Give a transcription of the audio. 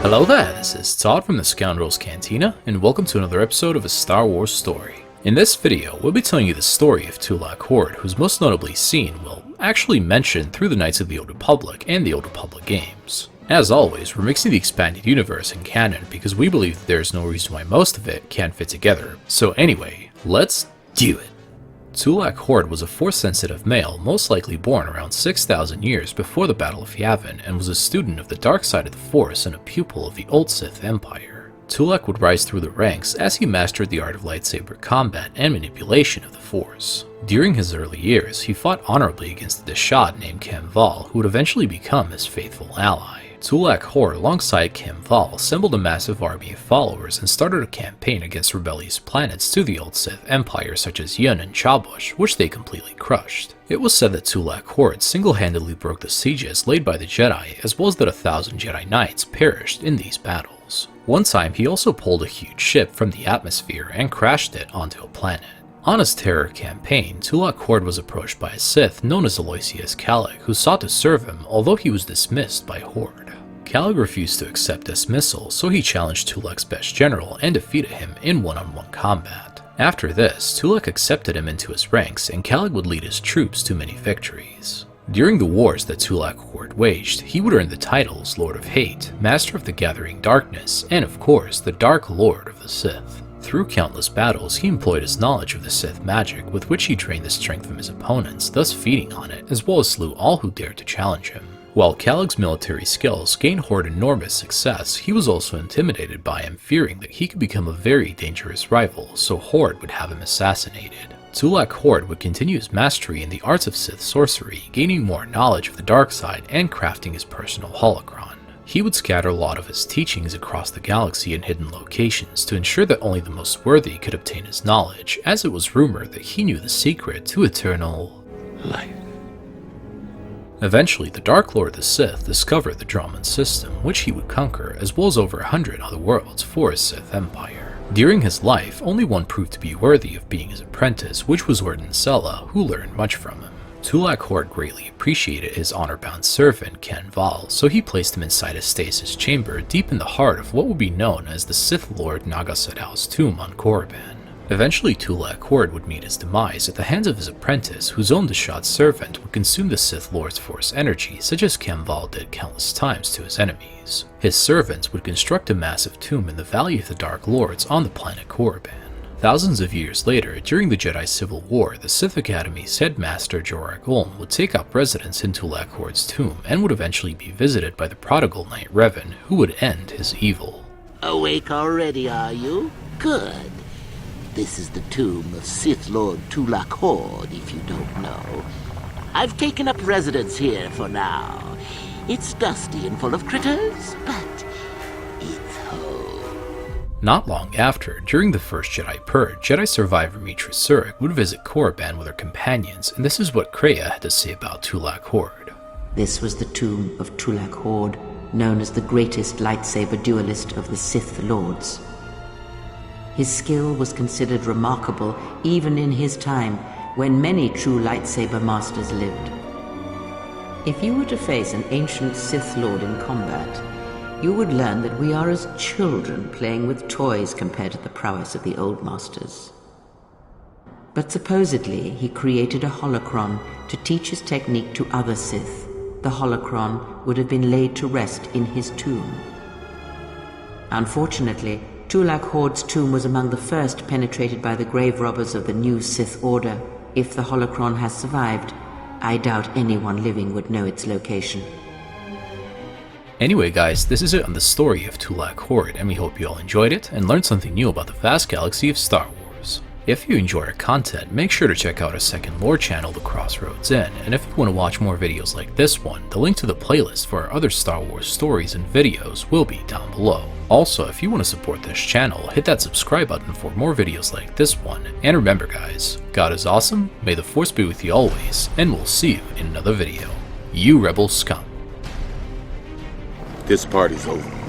Hello there, this is Todd from the Scoundrels Cantina, and welcome to another episode of A Star Wars Story. In this video, we'll be telling you the story of Tulak Hord, who's most notably seen, actually mentioned through the Knights of the Old Republic and the Old Republic games. As always, we're mixing the expanded universe and canon because we believe that there's no reason why most of it can't fit together. So anyway, let's do it! Tulak Hord was a Force-sensitive male, most likely born around 6,000 years before the Battle of Yavin, and was a student of the dark side of the Force and a pupil of the old Sith Empire. Tulak would rise through the ranks as he mastered the art of lightsaber combat and manipulation of the Force. During his early years, he fought honorably against a Deshad named Cam Val, who would eventually become his faithful ally. Tulak Hord, alongside Cam Val, assembled a massive army of followers and started a campaign against rebellious planets to the old Sith Empire such as Sion and Chabosh, which they completely crushed. It was said that Tulak Hord single-handedly broke the sieges laid by the Jedi, as well as that 1,000 Jedi Knights perished in these battles. One time, he also pulled a huge ship from the atmosphere and crashed it onto a planet. On his terror campaign, Tulak Hord was approached by a Sith known as Aloysius Kallik, who sought to serve him, although he was dismissed by Hord. Kallik refused to accept dismissal, so he challenged Tulak's best general and defeated him in one-on-one combat. After this, Tulak accepted him into his ranks, and Kallik would lead his troops to many victories. During the wars that Tulak Hord waged, he would earn the titles Lord of Hate, Master of the Gathering Darkness, and of course, the Dark Lord of the Sith. Through countless battles, he employed his knowledge of the Sith magic, with which he drained the strength from his opponents, thus feeding on it, as well as slew all who dared to challenge him. While Kallik's military skills gained Hord enormous success, he was also intimidated by him, fearing that he could become a very dangerous rival, so Hord would have him assassinated. Tulak Hord would continue his mastery in the arts of Sith sorcery, gaining more knowledge of the dark side and crafting his personal holocron. He would scatter a lot of his teachings across the galaxy in hidden locations to ensure that only the most worthy could obtain his knowledge, as it was rumored that he knew the secret to eternal life. Eventually, the Dark Lord of the Sith discovered the Drahman system, which he would conquer, as well as over 100 other worlds for his Sith Empire. During his life, only one proved to be worthy of being his apprentice, which was Orden Sella, who learned much from him. Tulak Hord greatly appreciated his honor-bound servant, Cam Val, so he placed him inside a stasis chamber deep in the heart of what would be known as the Sith Lord Naga Sadow's tomb on Korriban. Eventually, Tulak Hord would meet his demise at the hands of his apprentice, whose own Deshad servant would consume the Sith Lord's Force energy, such as Cam Val did countless times to his enemies. His servants would construct a massive tomb in the Valley of the Dark Lords on the planet Korriban. Thousands of years later, during the Jedi Civil War, the Sith Academy's headmaster Jorak Ulm would take up residence in Tulak Hord's tomb and would eventually be visited by the prodigal knight Revan, who would end his evil. Awake already, are you? Good. This is the tomb of Sith Lord Tulak Hord, if you don't know. I've taken up residence here for now. It's dusty and full of critters, but it's home. Not long after, during the First Jedi Purge, Jedi survivor Mitra Surik would visit Korriban with her companions, and this is what Kreia had to say about Tulak Hord. This was the tomb of Tulak Hord, known as the greatest lightsaber duelist of the Sith Lords. His skill was considered remarkable even in his time, when many true lightsaber masters lived. If you were to face an ancient Sith Lord in combat, you would learn that we are as children playing with toys compared to the prowess of the old masters. But supposedly, he created a holocron to teach his technique to other Sith. The holocron would have been laid to rest in his tomb. Unfortunately, Tulak Hord's tomb was among the first penetrated by the grave robbers of the new Sith Order. If the holocron has survived, I doubt anyone living would know its location. Anyway guys, this is it on the story of Tulak Hord, and we hope you all enjoyed it and learned something new about the vast galaxy of Star Wars. If you enjoy our content, make sure to check out our second lore channel, The Crossroads Inn, and if you want to watch more videos like this one, the link to the playlist for our other Star Wars stories and videos will be down below. Also, if you want to support this channel, hit that subscribe button for more videos like this one, and remember guys, God is awesome, may the Force be with you always, and we'll see you in another video. You Rebel Scum. This party's over.